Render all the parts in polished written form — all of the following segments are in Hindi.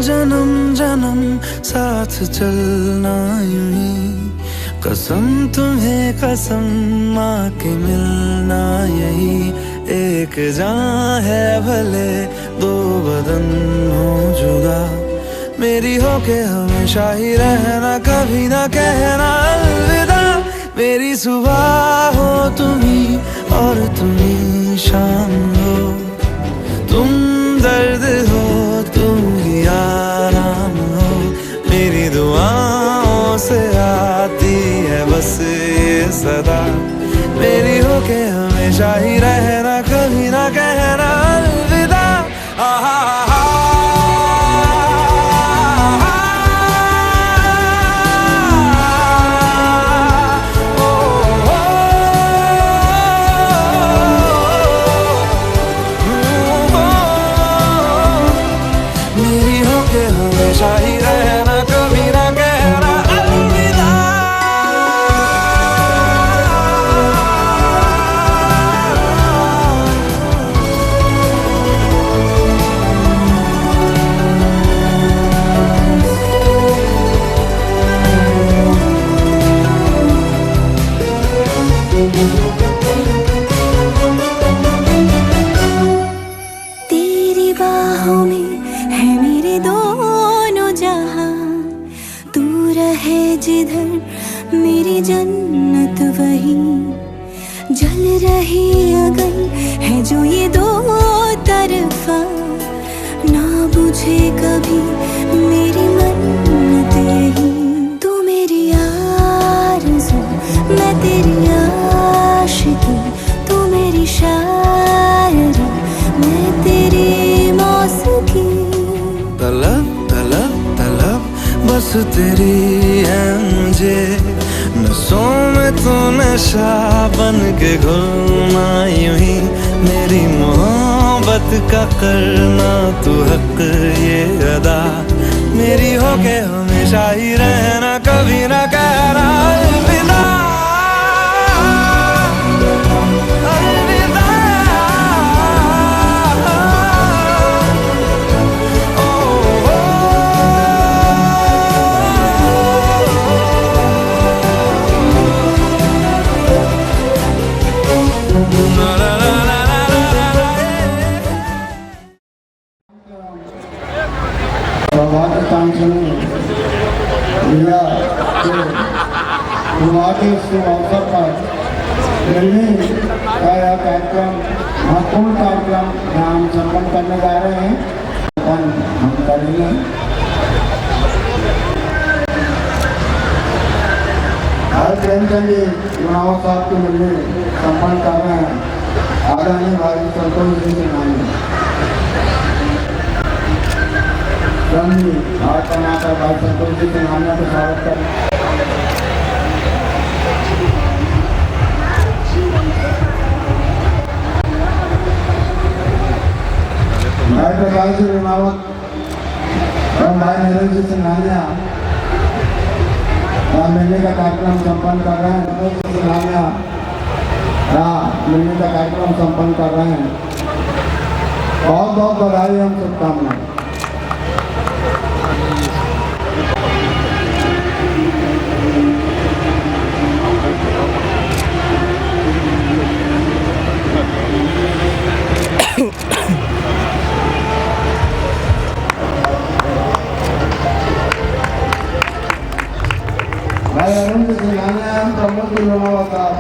जन्म जन्म साथ चलना यूं ही, कसम तुम्हें कसम माँ के मिलना यही। एक जान है भले दो बदन हो जुदा, मेरी हो के हमेशा ही रहना, कभी ना कहना अलविदा। मेरी सुबह हो तुम्ही और तुम्ही शाम हो, तुम दर्द हो तुम ही आराम हो। मेरी दुआओं से आती है बस ये सदा, मेरी हो के हमेशा ही रहना, कभी ना कहना अलविदा। मेरी हो के हमेशा ही रहना, कभी ना कहना अलविदा। तेरी बाहों में है मेरे दोनों जहां, तू रहे जिधर मेरी जन्नत वही। जल रही अगर है जो ये दो तरफा, ना बुझे कभी मेरी मन्नत यही। तू मेरी आरज़ू मैं तेरी आशिकी, तू मेरी शायरी मैं तेरी मौसीकी। तलब तलब तलब बस तेरी है मुझे, नसों में तो नशा बन के घुलना यूं ही। मेरी मोहब्बत का करना तू हक ये अदा, मेरी हो के हमेशा ही रहना, कभी ना कहना अलविदा। सौभाग्यकांक्षी भैया के विवाह के शुभ अवसर पर मिलने का यह कार्यक्रम महत्वपूर्ण कार्यक्रम हम संपन्न करने जा रहे हैं। हम करेंगे प्रेमचंद जी चुनाव साहब के मिलने संपन्न कर रहे हैं। आदरणीय भाई संतोष जी सिंघानिया आज टमाटर भाई संतोष जी सिंघानिया को स्वागत करें। भाई प्रकाश जी रिमावत और भाई नीरज जी सिंघानिया मिलने का कार्यक्रम संपन्न कर रहे हैं। सिंघानिया मिलने का कार्यक्रम संपन्न कर रहे हैं। बहुत बहुत बधाई एवं शुभकामनाएं। भाई अरुण जी सिंघानिया प्रमोद जी लोमावत साहब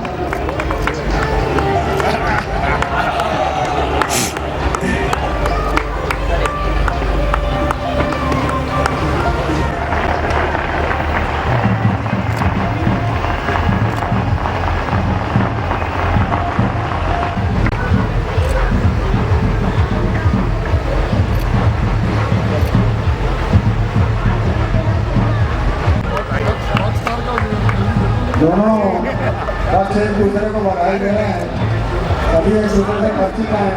दोनों पक्ष एक दूसरे को बधाई दे रहे हैं। सभी एक दूसरे से परिचित हैं।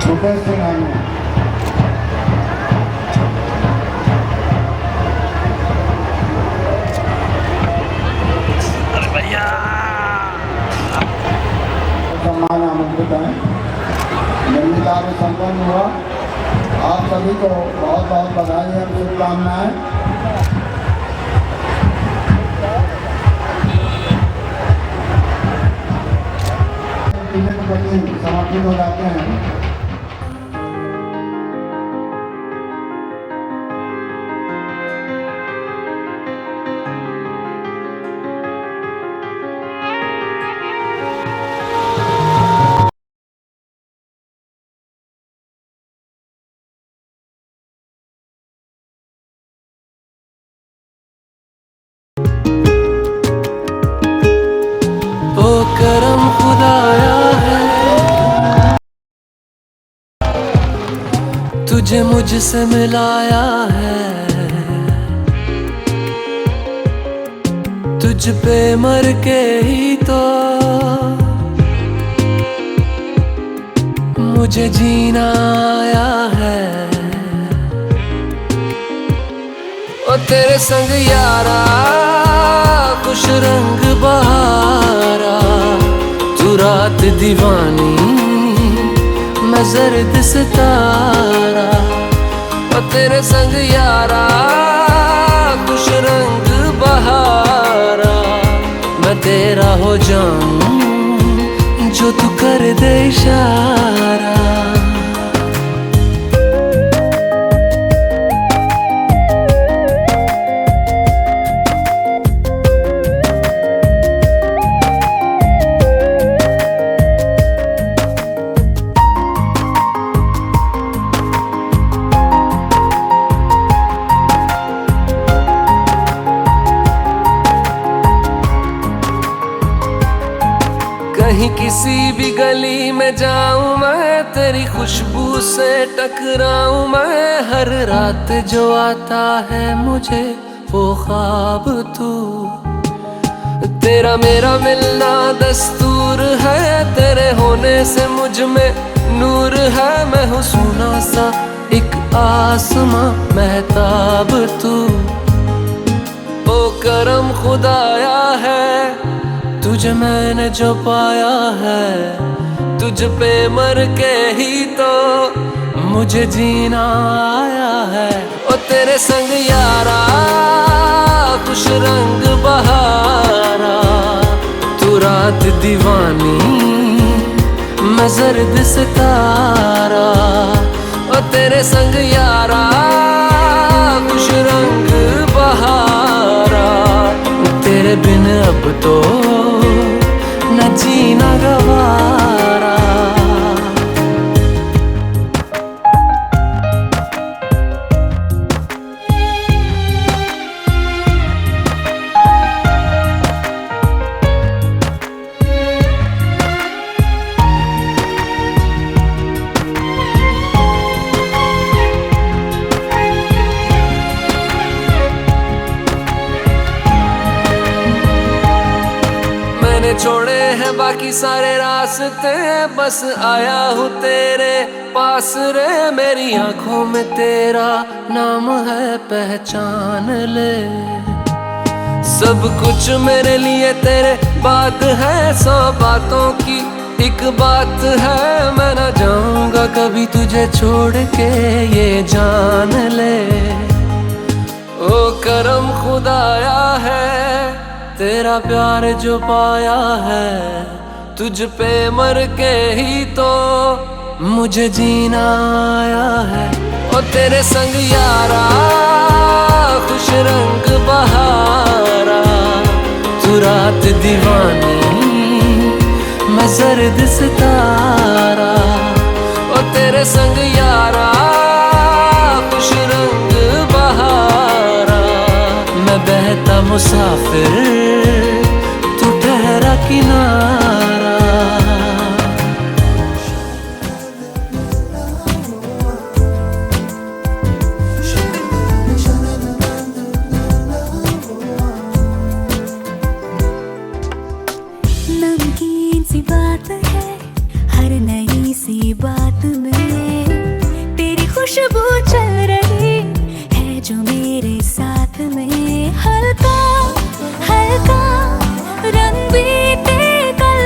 मुकेश सिंघानिया भैया संपन्न हुआ। आप सभी को बहुत बहुत बधाई और शुभकामनाएं। समर्पित हो जाते हैं। करम खुदाया है, तुझे मुझसे मिलाया है, तुझ पे मर के ही तो मुझे जीना आया है। ओ तेरे संग यारा खुश रंग बहारा, तू रात दीवानी मैं जर्द सितारा। ओ तेरे संग यारा खुश रंग बहारा, मैं तेरा हो जाऊं जो तू कर दे इशारा। कहीं किसी भी गली में जाऊं मैं, तेरी खुशबू से टकराऊं मैं। हर रात जो आता है मुझे वो ख्वाब तू, तेरा मेरा मिलना दस्तूर है। तेरे होने से मुझ में नूर है, मैं हूँ सोना सा एक आसमां महताब तू। ओ करम खुदाया है, तुझे मैंने जो पाया है, तुझ पे मर के ही तो मुझे जीना आया है। ओ तेरे संग यारा खुश रंग बहारा, तू रात दीवानी मैं जर्द सितारा। ओ तेरे संग यारा खुश रंग बहारा, तेरे बिन अब तो न जीना गवारा। छोड़े हैं बाकी सारे रास्ते, बस आया हूँ तेरे पास रे। मेरी आंखों में तेरा नाम है, पहचान ले। सब कुछ मेरे लिए तेरे बात है, 100 बातों की एक बात है। मैं ना जाऊंगा कभी तुझे छोड़ के, ये जान ले। ओ करम खुदाया है, तेरा प्यार जो पाया है, तुझ पे मर के ही तो मुझे जीना आया है। ओ तेरे संग यारा खुश रंग बहारा, तू रात दीवानी मैं जर्द सितारा। ओ तेरे संग यारा खुश रंग बहारा, मैं बहता मुसाफिर तू ठहरा किनारा। नमकीन सी बात है हर नई सी बात में, तेरी खुशबू चल रही है जो मेरे साथ में। हल्का हल्का रंग बीते कल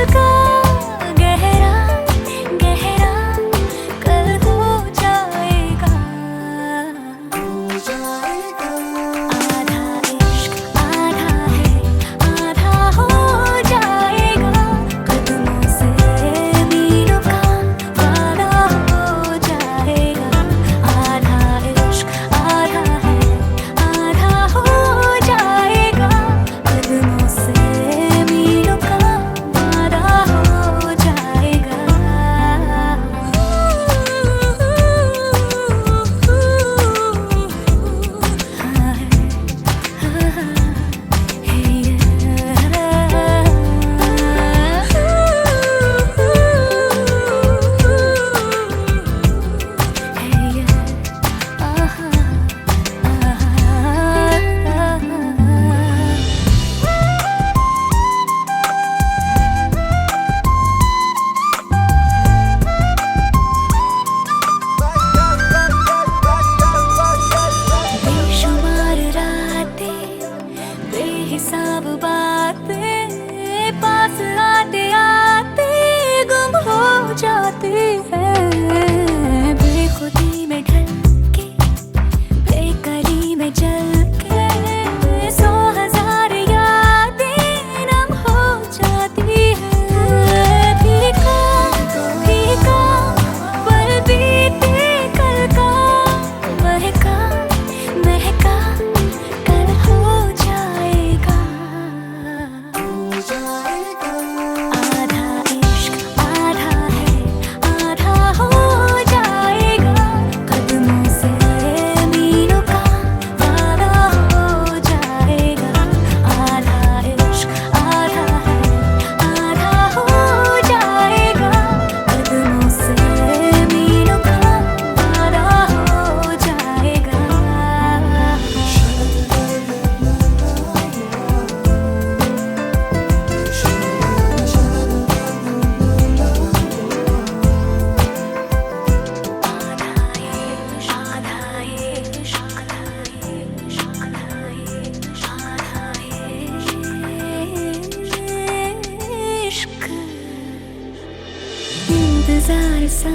इंतजार सा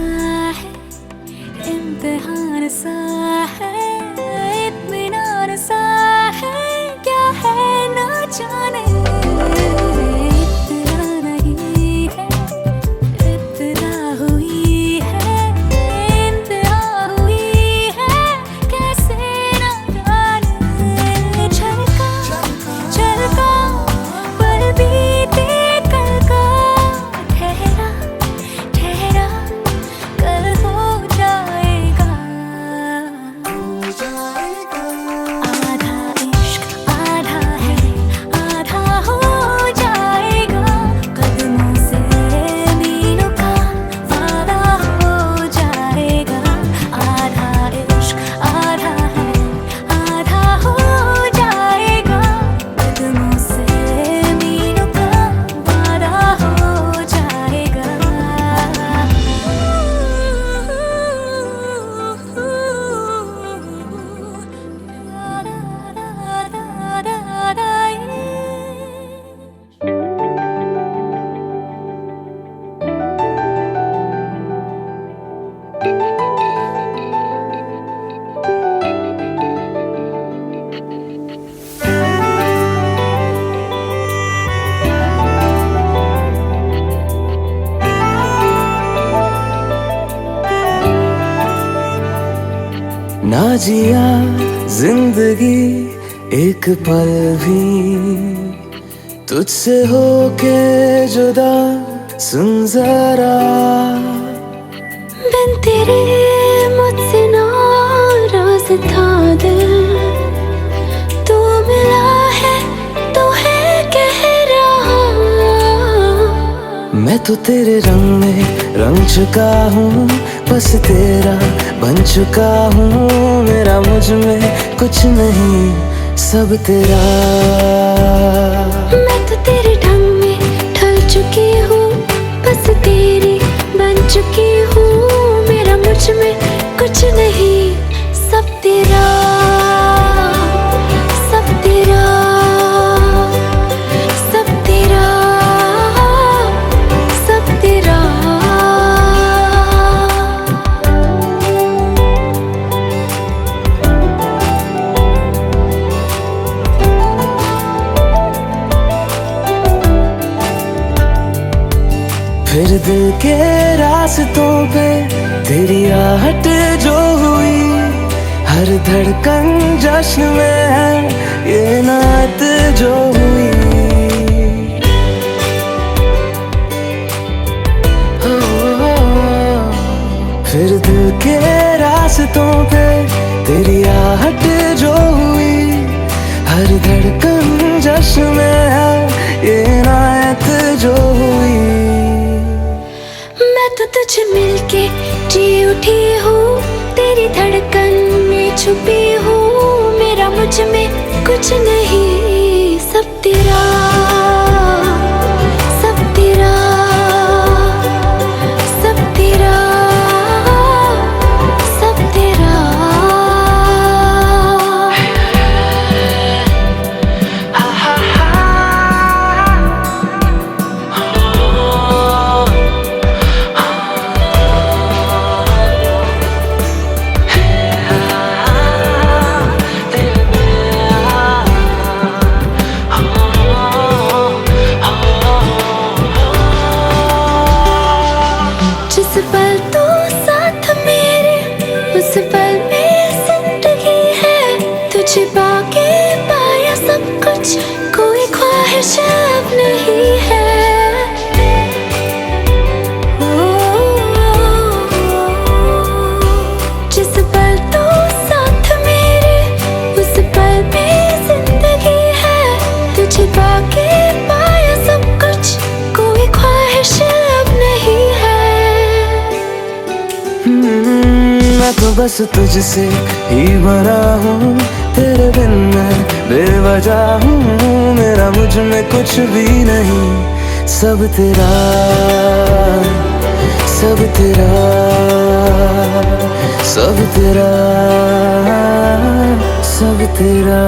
है, इम्तिहान सा है, इत्मीनान सा है, क्या है ना जाने। इतना नहीं है, इतना हुई है, इंतहा हुई है, कैसे ना जाने। छलका छलका पल बीते कल का, ठहरा ठहरा कल हो जाएगा। आधा इश्क आधा है, आधा हो जाएगा, कदमों से मीलों का वादा हो जाएगा। आधा इश्क आधा है, आधा हो जाएगा, कदमों से मीलों का वादा हो जाएगा। ना जिया जिंदगी एक पल भी तुझसे होके जुदा, सुन जरा बिन तेरे मुझसे नाराज था दिल, तू मिला है तो है कह रहा। मैं तो तेरे रंग में रंग चुका हूँ, बस तेरा बन चुका हूँ। मेरा मुझ में कुछ नहीं, सब तेरा। मैं तो तेरे ढंग में ढल चुकी हूँ, बस तेरी बन चुकी हूँ। मेरा मुझ में कुछ नहीं, सब तेरा, सब तेरा, सब तेरा, सब तेरा। फिर दिल के रास्तों पे तेरी आहट जो हुई, हर धड़कन जश्न में है ये नात जो हुई। फिर दिल के रास्तों पे तेरी आहट जो हुई, हर धड़कन जश्न में है ये नात जो हुई। मैं तो तुझे मिलके जी उठी हूँ, तेरी धड़कन में छुपी हूँ। मेरा मुझ में कुछ नहीं, सब तेरा, सब तेरा, सब तेरा, सब तेरा। जिस पल तू साथ मेरे, उस पल में जिंदगी है। तुझे पाके पाया सब कुछ, कोई ख्वाहिश अब नहीं है। जिस पल तू साथ मेरे, उस पल में जिंदगी है। तुझे पाके पाया सब कुछ, कोई ख्वाहिश अब नहीं है। मैं तो बस तुझसे ही बना हूँ, तेरे बिन मैं बेवजह हूँ। मेरा मुझ में कुछ भी नहीं, सब तेरा, सब तेरा, सब तेरा, सब तेरा।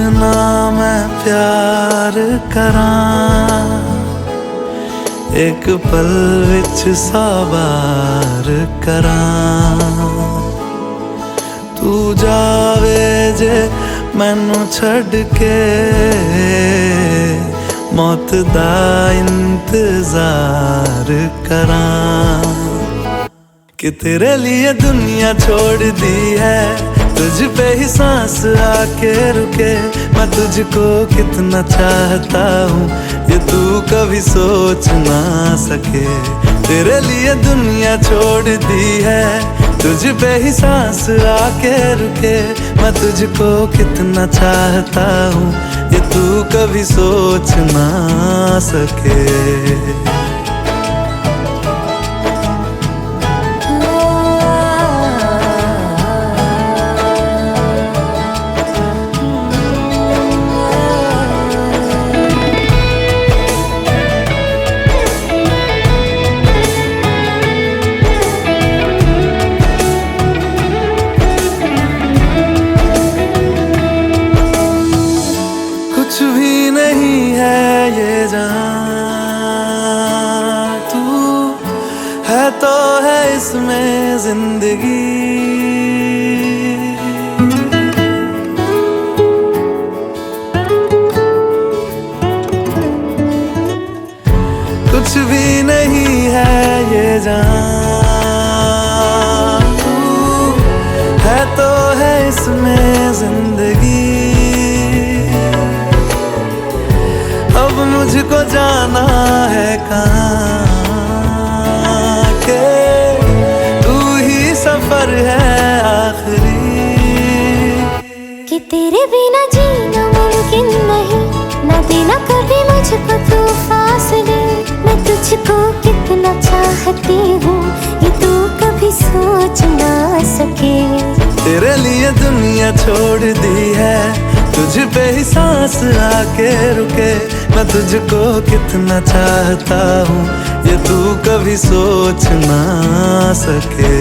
कितना मैं प्यार करां, एक पल विच साबार करां। तू जावे जे मैनू छड़ के, मौत दा इंतजार करां। कि तेरे लिए दुनिया छोड़ दी है, तुझ पे ही सांस आके रुके। मैं तुझको कितना चाहता हूँ ये तू कभी सोच ना सके। तेरे लिए दुनिया छोड़ दी है, तुझ पे ही सांस आके रुके। मैं तुझको कितना चाहता हूँ ये तू कभी सोच ना सके। कुछ भी नहीं है ये जान, तू है तो है इसमें जिंदगी। कुछ भी नहीं है ये जान, तू है तो है इसमें जिंदगी। अब मुझको जाना है कहाँ के, तू ही सफर है आखिरी। कि तेरे बिना जीना मुमकिन नहीं, ना देना कभी मुझको तू फासले। मैं तुझको कितना चाहती हूँ ये तू कभी सोच ना सके। तेरे लिए दुनिया छोड़ दी है, तुझ पे ही सांस आके रुके। मैं तुझको कितना चाहता हूँ ये तू कभी सोच ना सके।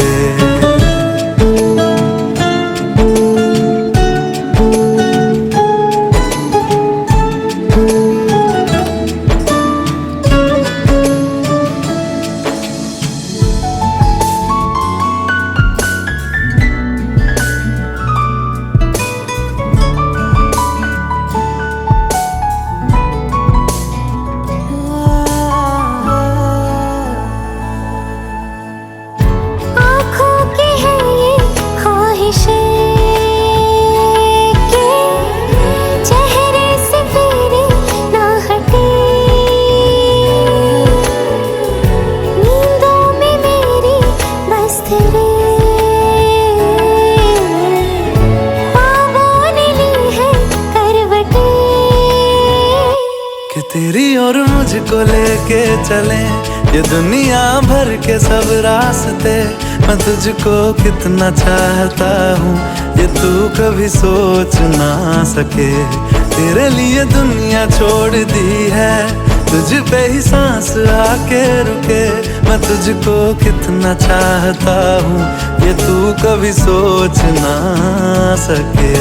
तेरी और मुझको लेके चले ये दुनिया भर के सब रास्ते। मैं तुझको कितना चाहता हूँ ये तू कभी सोच ना सके। तेरे लिए दुनिया छोड़ दी है, तुझ पे ही सांस आके रुके। मैं तुझको कितना चाहता हूँ ये तू कभी सोच ना सके।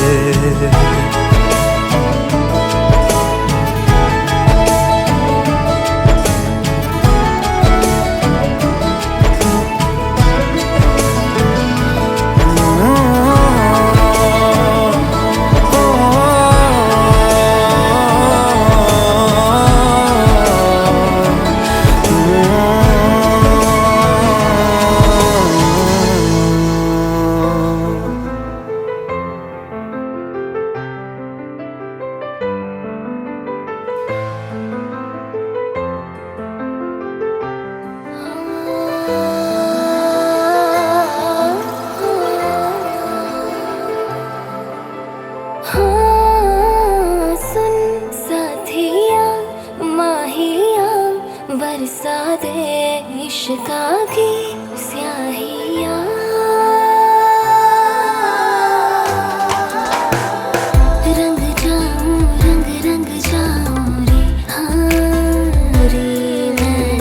बरसा दे इश्क़ा की स्याहियाँ। रंग जाऊँ रंग रंग जाऊँ रे हाँ रे मैं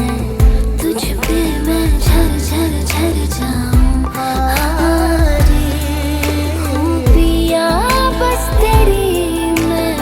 तुझ पे मैं झर झर झर जाऊँ हाँ रे। हूँ पिया बस तेरी मैं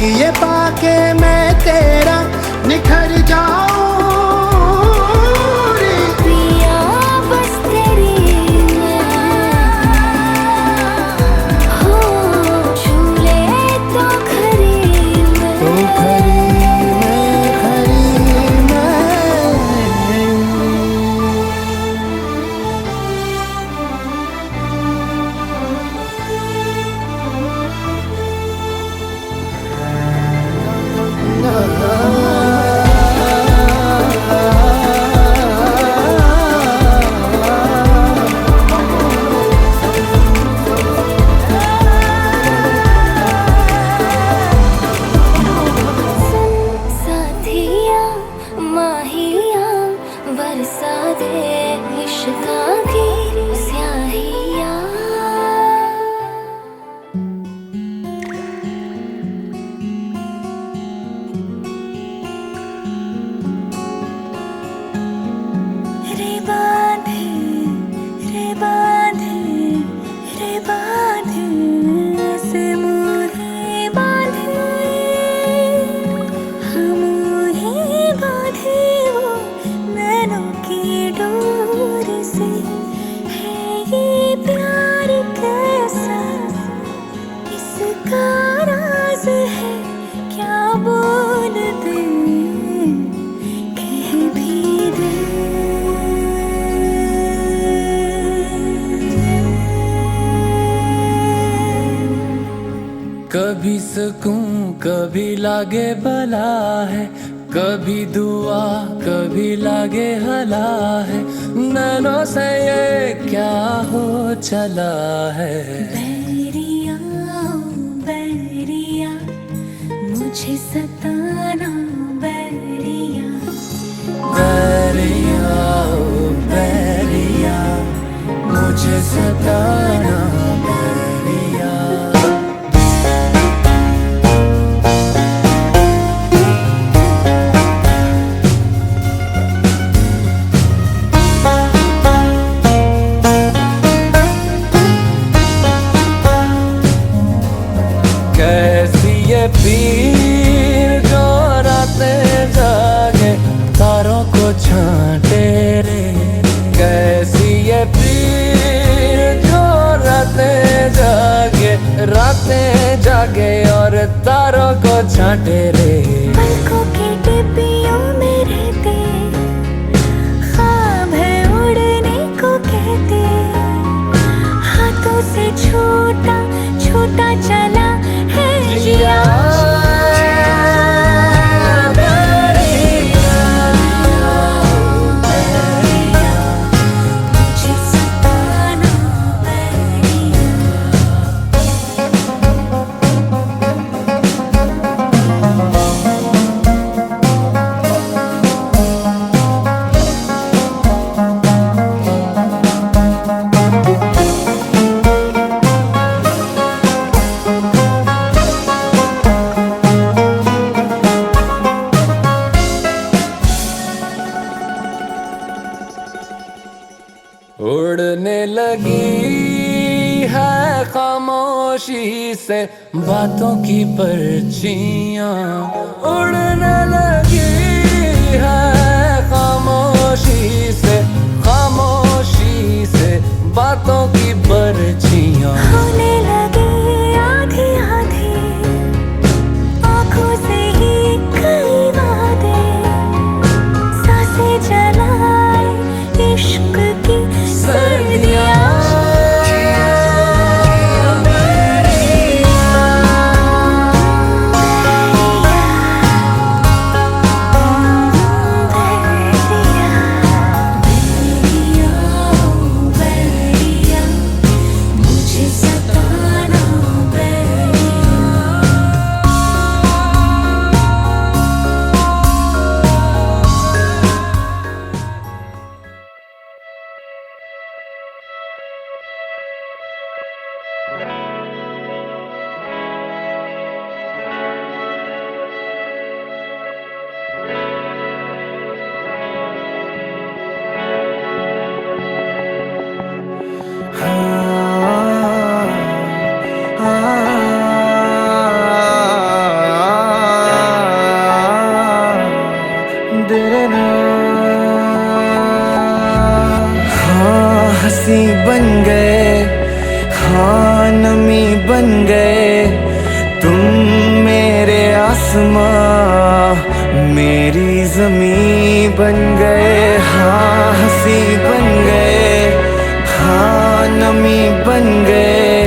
कि ये पाके मैं तेरा निखर जाऊं रे। पिया बस तेरी हो झूले तो खरी मैं, तो खरी मैं साथिया माहिया बरसा दे इश्क़ा की स्याहिया। रे बांधे रे बांधे रे बांधे से मुझे बांधे, हम ही बांधे वो नैनों की डोर से। है ये प्यार कैसा इसका राज है, क्या बोल दे कह भी दे। कभी सुकून कभी लागे भला है, कभी दुआ कभी लागे हला है, नैनों से ये क्या हो चला है। बैरिया बैरिया मुझे सताना बैरिया, बैरिया ओ बैरिया मुझे सताना बैरिया। कैसी ये पीर जो रातें जागे तारों को छांटे रे। कैसी ये पीर जो रातें जागे और तारों को छांटे रे। पलकों की टिप्पियों में रहते ख्वाब है उड़ने को कहते, हाथों से छोटा छोटा चला है जिया। मुझे सताना उड़ने लगी है खामोशी से बातों की पर्चियां, उड़ने लगी है खामोशी से बातों की पर्चियां। होने लगे आधी आधी आँखों से ही कई वादे, सांसें जलाए इश्क की सर्दियाँ। देना। हाँ हंसी बन गए, हाँ नमी बन गए तुम मेरे आसमां, मेरी ज़मीं बन गए। हाँ हंसी बन गए, हाँ नमी बन गए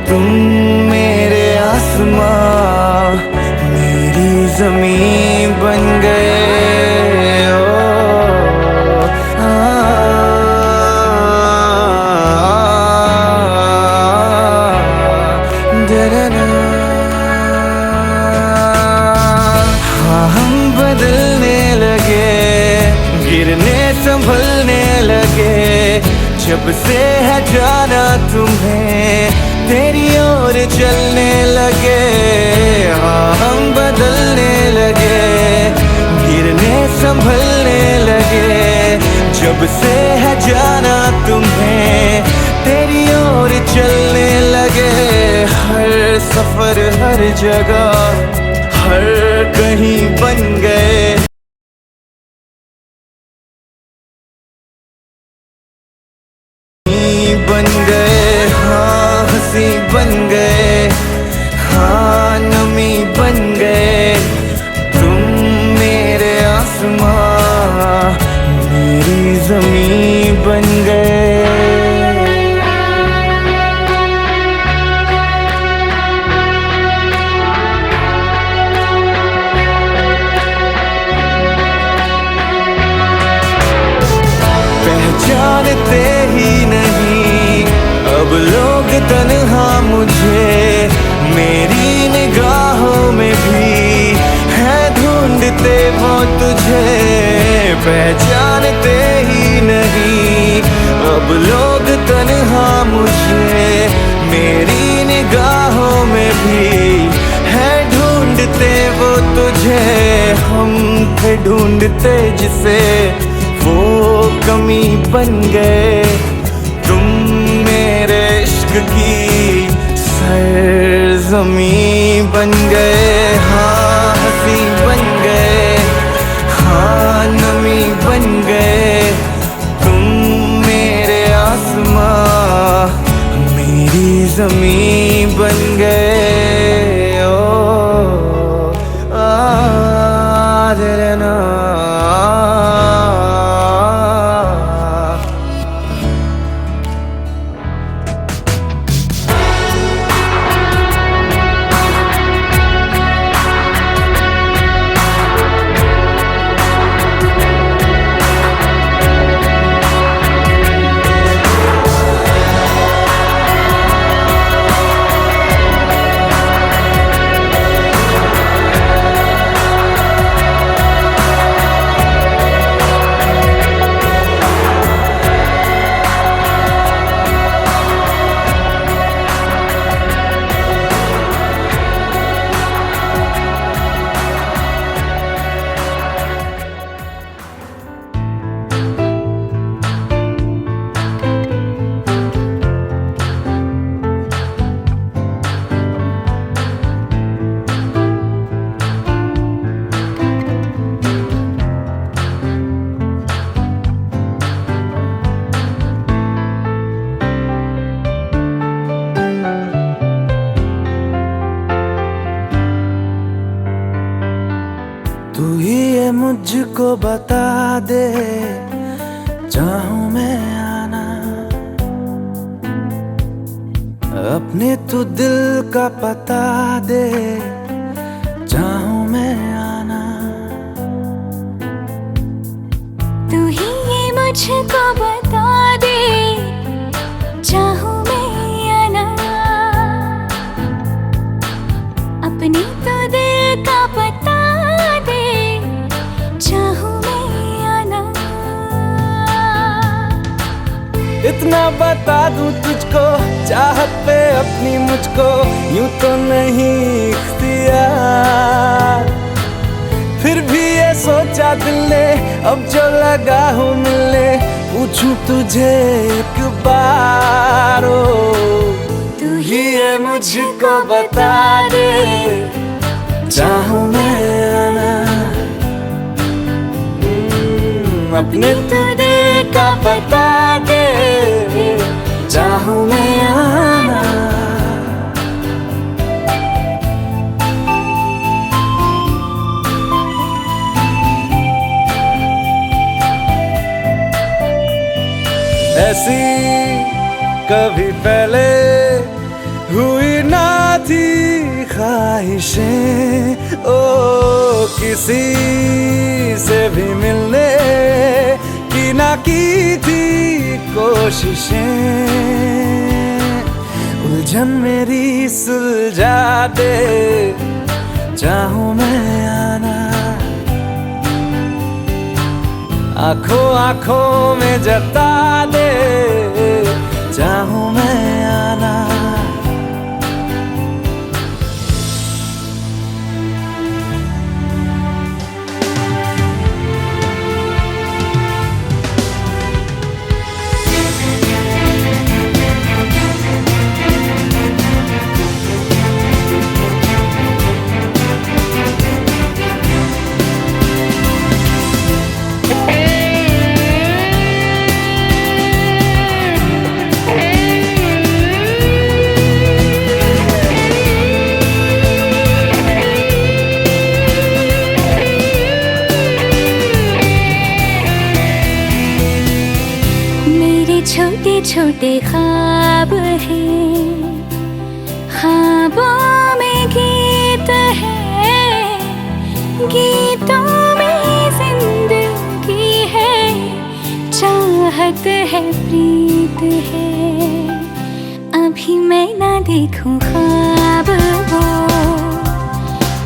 तुम मेरे आसमां, मेरी ज़मीं बन गए। बदलने लगे, गिरने संभलने लगे, जब से है जाना तुम्हें तेरी ओर चलने लगे। हाँ हम बदलने लगे, गिरने संभलने लगे, जब से है जाना तुम्हें तेरी ओर चलने लगे। हर सफर हर जगह हर कहीं बन गए, बन गए। हाँ हंसी बन गए, हाँ नमी बन गए तुम मेरे आसमां, मेरी ज़मीं बन गए। जानते ही नहीं अब लोग तन्हा मुझे, मेरी निगाहों में भी है ढूंढते वो तुझे। पहचानते ही नहीं अब लोग तन्हा मुझे, मेरी निगाहों में भी है ढूंढते वो तुझे। हम थे ढूंढते जिसे वो कमी बन गए तुम मेरे इश्क की सरज़मीं बन गए। हाँ हंसी बन गए, हाँ नमी बन गए तुम मेरे आसमां, मेरी ज़मीं बन गए। ओ देना। तू ही ये मुझको बता दे, चाहूं मैं आना अपने तू दिल का पता दे, चाहूं मैं आना। तू ही ये मुझको बता दे, चाहूं मैं आना अपने तो दिल का पता दे, चाहूं मैं आना। इतना बता दूं तुझको, चाहत पे अपनी मुझको यूं तो नहीं इख्तियार, फिर भी ये सोचा दिल ने अब जो लगा हूँ मिलने, पूछूं तुझे एक बार। ओ तू ही ये मुझको बता दे, चाहूं मैं आना अपने तुझे का बता दे, चाहूं मैं आना। ऐसी कभी पहले हुई ना थी ख्वाहिशें, ओ किसी से भी मिलने की ना की थी कोशिशें। उलझन मेरी सुलझा दे, चाहूं मैं आना। आंखों आंखों में जता दे, चाहूं मैं आना। छोटे छोटे ख्वाब हैं, ख्वाबों में गीत है, गीतों में जिंदगी है, चाहत है, प्रीत है। अभी मैं ना देखूं ख्वाब वो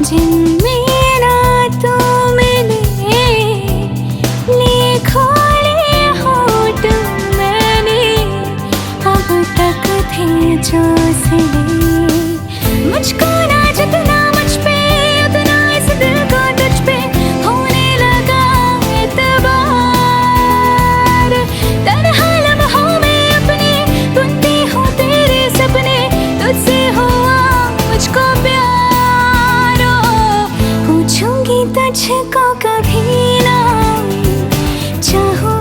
जिनमें ना तू मिले, लिखो जो सिले। मुझको ना जितना मुझ पे, उतना इस दिल को तुझ पे होने लगा एतबार। तन्हा लम्हों में अपने बुनती हूँ तेरे सपने, तुझसे हुआ मुझको प्यार। पूछूंगी तुझको कभी ना, चाहूं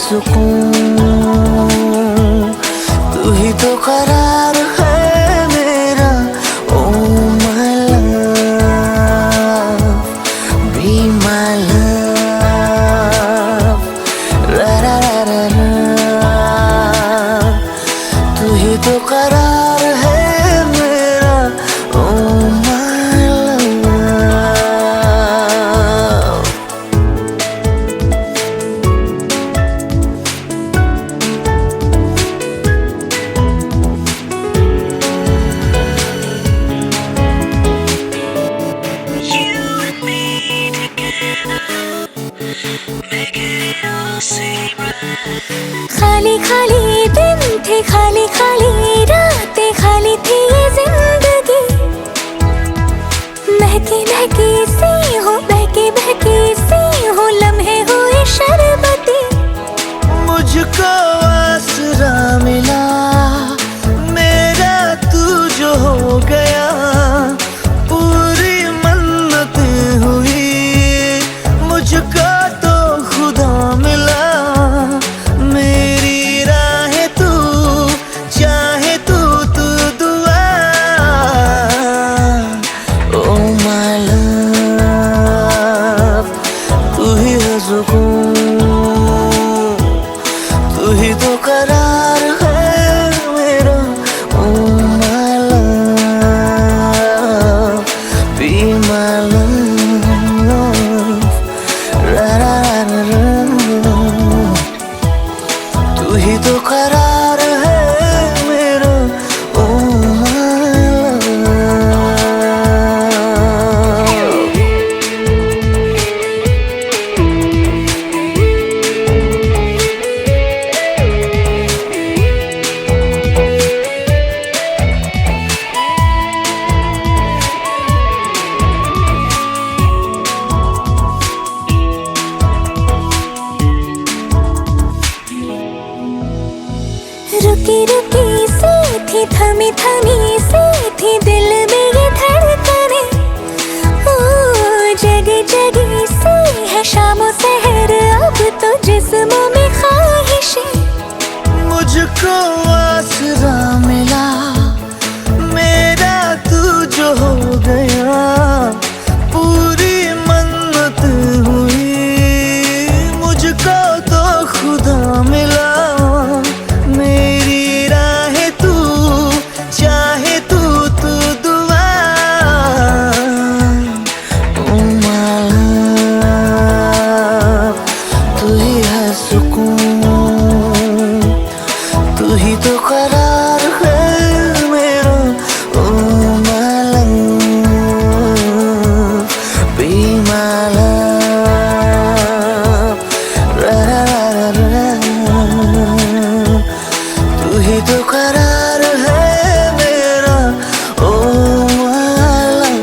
सुकून, तू ही तो करार है मेरा। Oh my love, be my love, रा रा रा रा, तू ही तो करार है मेरा। Oh my love. खाली खाली दिन थे, खाली खाली रातें, खाली थी ये जिंदगी। महकी महकी सी हो, बहकी बहकी सी हो, लम्हे हुए शरबती। मुझको आसरा मिला मेरा तू जो हो गया, पूरी मन्नतें हुई मुझको तो खुदा मिला। मेरी राहें तू चाहे तू दुआ। ओ माय लव, तू ही है सुकून, तू ही तो करार है मेरा। Oh my love, be my love, रा रा रा रा। तू ही तो करार है मेरा। Oh my love. रुकी रुकी सी थी, थमी थमी सी थी दिल में ये धड़कने। ओ जगी जगी सी है शामों सहर, अब तो जिस्मों में ख्वाहिशें। मुझको आसरा मिला मेरा तू जो हो गया, पूरी मन्नत हुई मुझको तो खुदा मिला। मेरी राहें तू चाहे तू दुआ। ओ माय लव, तू ही है सुकून, तू ही तो करार है मेरा। Oh my love, be my love, रा रा रा रा। तू ही तो करार है मेरा। Oh my love.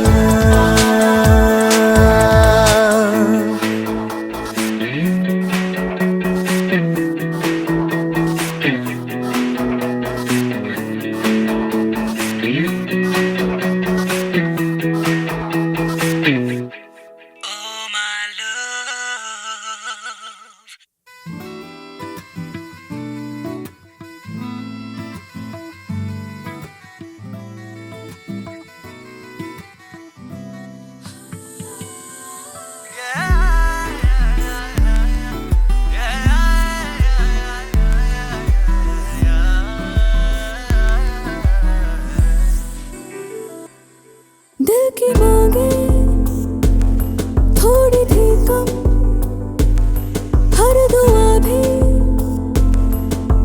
दिल की मांगे थोड़ी थी कम, हर दुआ भी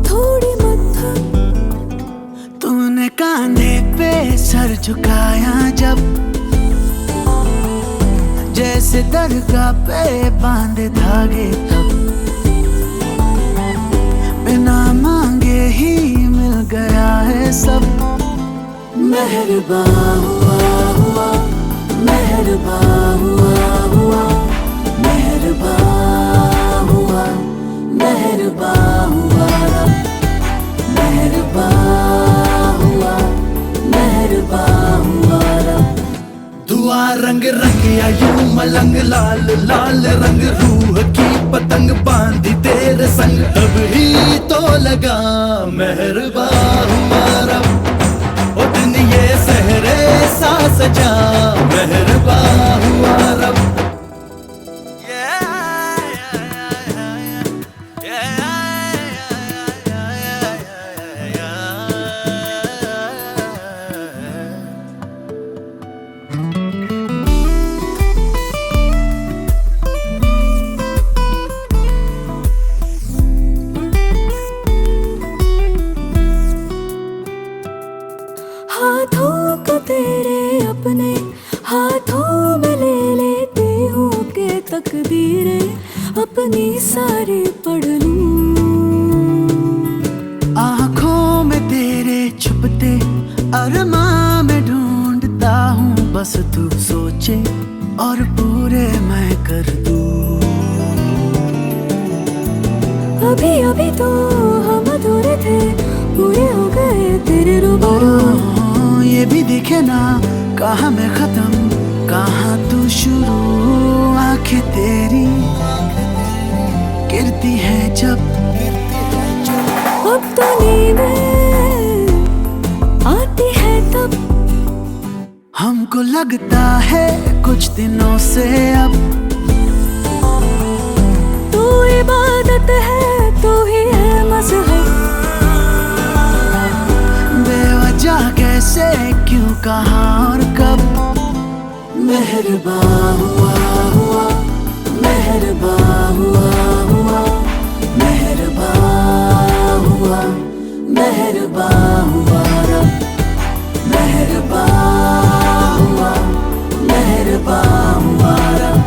थोड़ी मत्थम। तूने कांधे पे सर झुकाया जब, जैसे दरगाह पे बांधे धागे तब। बिना मांगे ही मिल गया है सब। मेहरबान हुआ, मेहरबान हुआ, मेहरबान हुआ, मेहरबान हुआ, मेहरबान हुआ, मेहरबान हुआ। दुआ रंग रंगिया यूं मलंग, लाल लाल रंग रूह की पतंग बांधी तेरे संग। तब ही तो लगा मेहरबान हुआ रब, ओ दिन ये सहरे सा सजा। मेहरबान हुआ रब। हाथों को तेरे अपने हाथों में कहानी सारी पढ़ लूं। आँखों में तेरे छुपते अरमां में ढूंढता हूँ, बस तू सोचे और पूरे मैं कर दूं। अभी अभी तो हम अधूरे थे, पूरे हो गए तेरे रूबरू। ये भी दिखे ना कहाँ मैं खत्म कहाँ तू शुरू। आंखें तेरी गिरती है जब, अब तो नींदें आती है तब, हमको लगता है कुछ दिनों से अब तू इबादत है तू ही है मज़हब। बेवजह कैसे क्यों कहाँ और कब, मेहरबान हुआ हुआ, मेहरबान हुआ हुआ, मेहरबान हुआ, मेहरबान हुआ रब, मेहरबान हुआ, मेहरबान हुआ रब।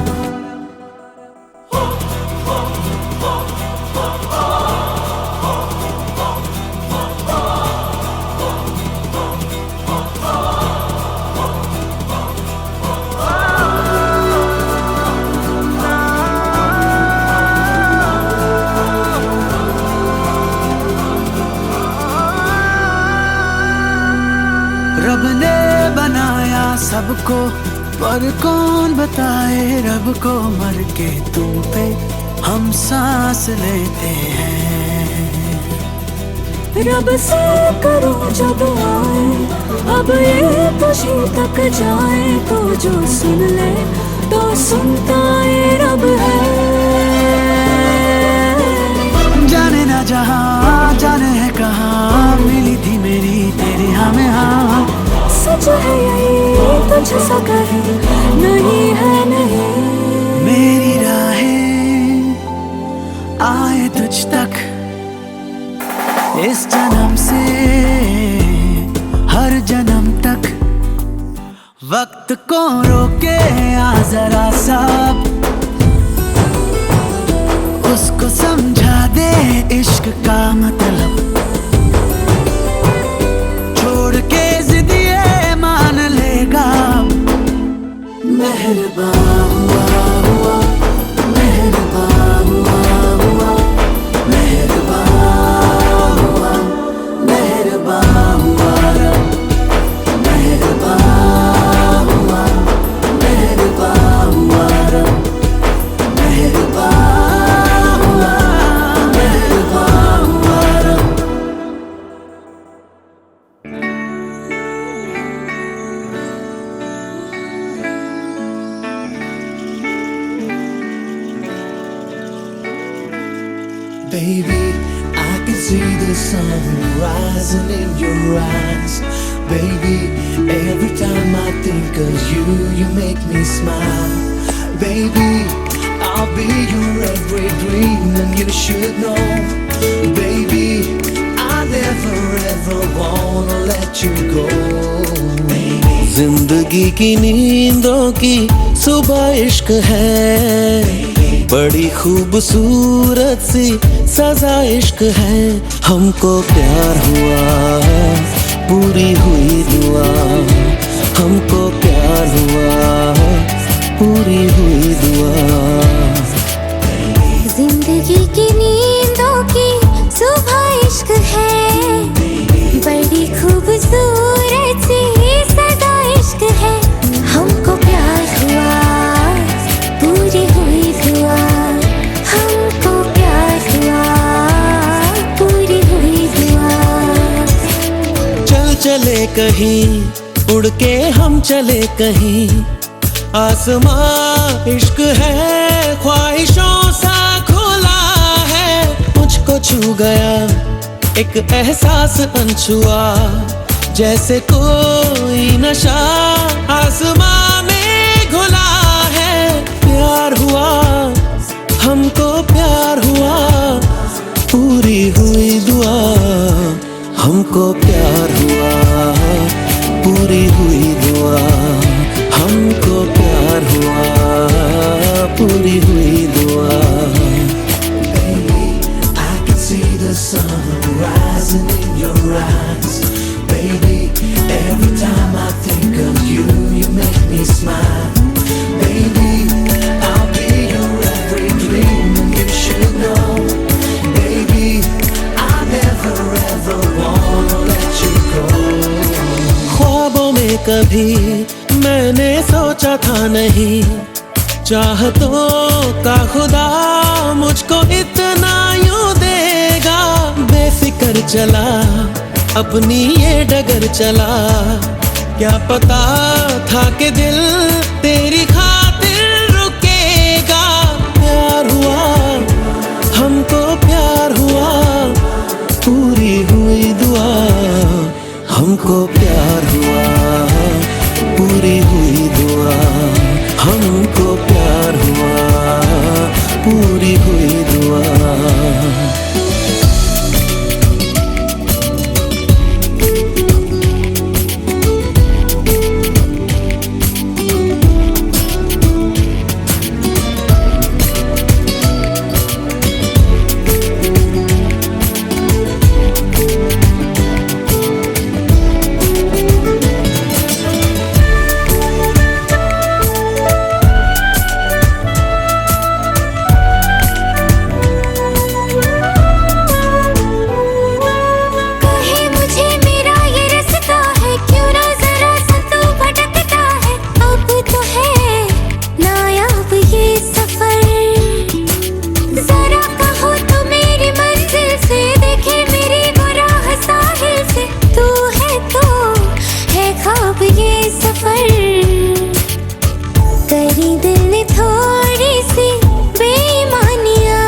रब ने बनाया सबको, पर कौन बताए रब को, मर के तुम पे हम सांस लेते हैं। रब से करो जो दुआएं, अब ये तुझी तक जाए, तो जो सुन ले तो सुनता ये रब है। जाने ना जहाँ जाने है कहाँ, मिली थी मेरी तेरी हमें हाँ। सच है यही तुझ सा कहीं नहीं है नहीं, मेरी राहें आए तुझ तक इस जन्म से हर जन्म तक। वक्त को रोके आ जरा सा, उसको समझा दे इश्क का मतलब। छोड़ के जिदिए मान लेगा, मेहरबान हुआ हुआ, मेहरबान हुआ हुआ, मेहरबान हुआ, मेहरबान हुआ रब, मेहरबान हुआ, मेहरबान हुआ रब, मेहरबान हुआ, मेहरबान हुआ रब। Baby, I can see the sun rising in your eyes. Baby, every time I think of you, you make me smile. Baby, I'll be your every dream and you should know. Baby, I never ever wanna let you go. जिंदगी की नींदों की सुबह इश्क है, बड़ी खूबसूरत सी सजा इश्क है। हमको प्यार हुआ पूरी हुई दुआ, हमको प्यार हुआ पूरी हुई दुआ। जिंदगी की नींदों की सुबह इश्क है, बड़ी खूबसूरत सी सदा इश्क है। हमको प्यार हुआ पूरी हुई दुआ, हमको प्यार हुआ पूरी हुई दुआ। चल चले कहीं उड़ के हम चले कहीं, आसमां इश्क है ख्वाहिशों सा खुला है। मुझको छू गया एक एहसास अनछुआ, जैसे कोई नशा आसमां में घुला है। प्यार हुआ हमको प्यार हुआ पूरी हुई दुआ, हमको प्यार हुआ पूरी हुई दुआ, हमको प्यार हुआ पूरी हुई दुआ। the sun rising in your eyes. Baby, every time I think of you, you make me smile. Baby, I'll be your every dream, and you should know. Baby, I never ever wanna let you go. ख्वाबों में कभी मैंने सोचा था नहीं, चाहतों का खुदा मुझको इतना यूं देगा। बेफिक्र चला अपनी ये डगर चला, क्या पता था कि दिल तेरी खातिर रुकेगा। प्यार हुआ हमको, प्यार हुआ, पूरी हुई दुआ। हमको प्यार हुआ, पूरी हुई दुआ। हमको प्यार हुआ, पूरी हुई दुआ। करी दिल थोड़ी सी बेईमानियां,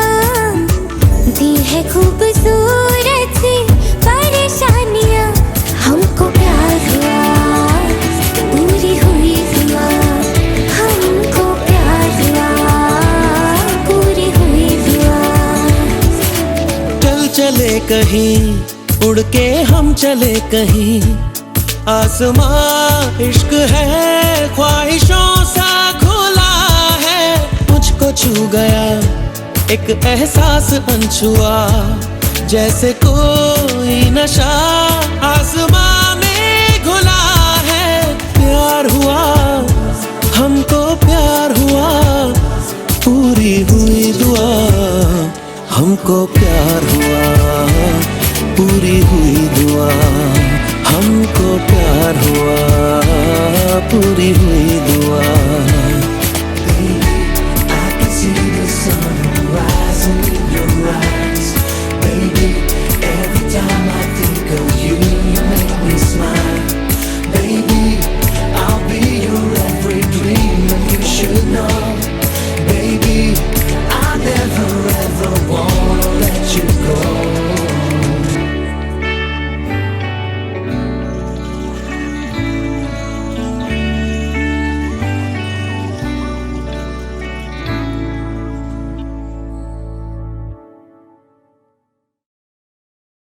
दी है खूबसूरत सी परेशानियां। हमको प्यार हुआ, पूरी हुई दुआ। हमको प्यार हुआ, पूरी हुई दुआ। चल चले कहीं, उड़ के हम चले कहीं। आसमां इश्क है, ख्वाहिशों सा खुला है। मुझको छू गया एक एहसास अनछुआ, जैसे कोई नशा आसमां में घुला है। प्यार हुआ हमको, प्यार हुआ, पूरी हुई दुआ। हमको प्यार हुआ, पूरी हुई दुआ। हमको प्यार हुआ, पूरी हुई दुआ।